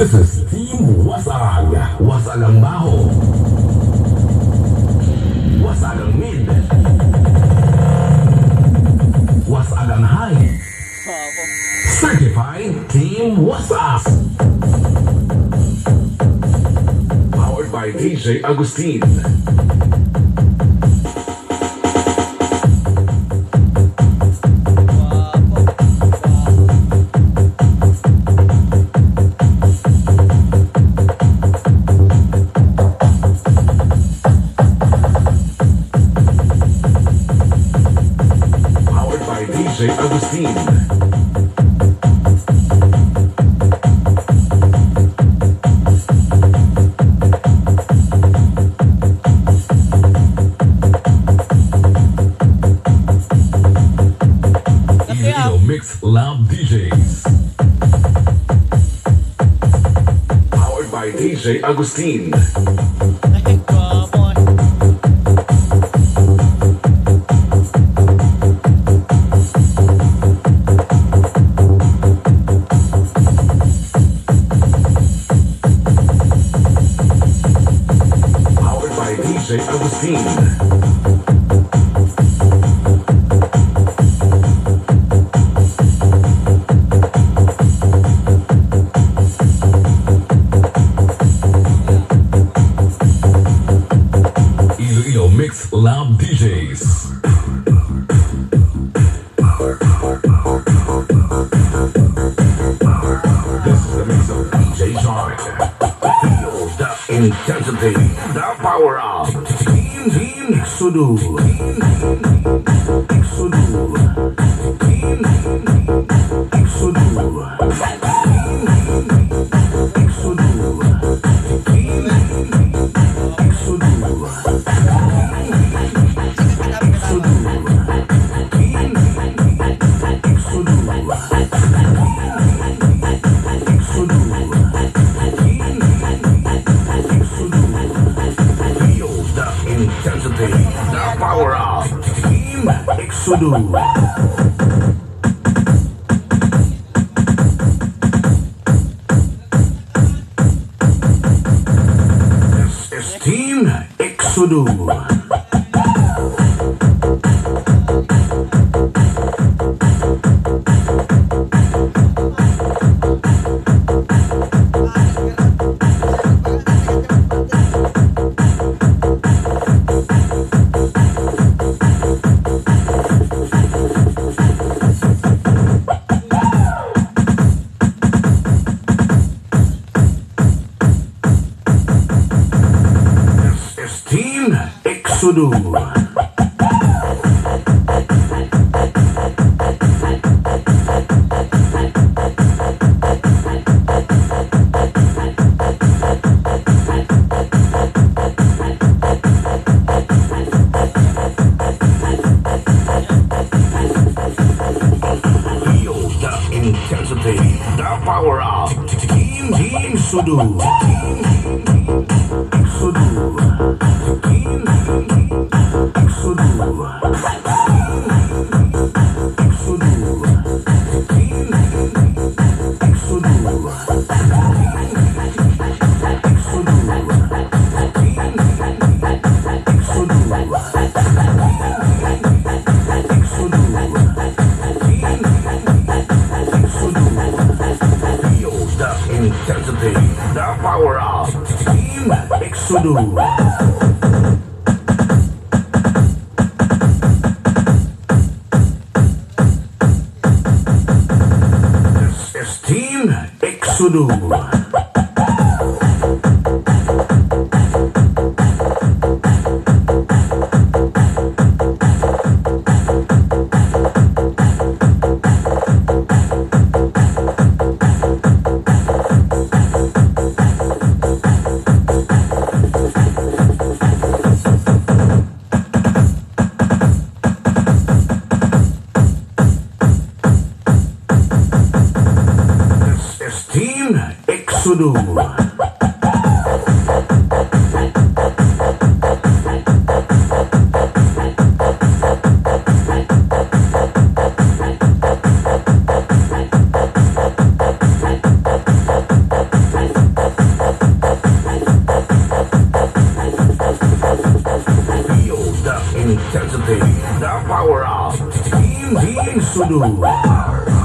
This is Team Wasag. Wasag ang baho. Wasag ang mid. Wasag ang high. Certified Team Wasag. Powered by DJ Agustin. DJ Agustin. Iloilo Mix Lab DJs. Powered by DJ Agustin. DJ Agustin. Iloilo Mix Lab DJs. This is the mix of DJ Shark. Feel the intensity, the power of Team Exodus. Intensity, the power of Team Exodus. This is Team Exodus. Team Exodus. Feel the intensity, the power of Team Exodus. Intensity, the power of Team Exodus. This is Team Exodus. Team Exodus. intensity, the power of Team Sudu.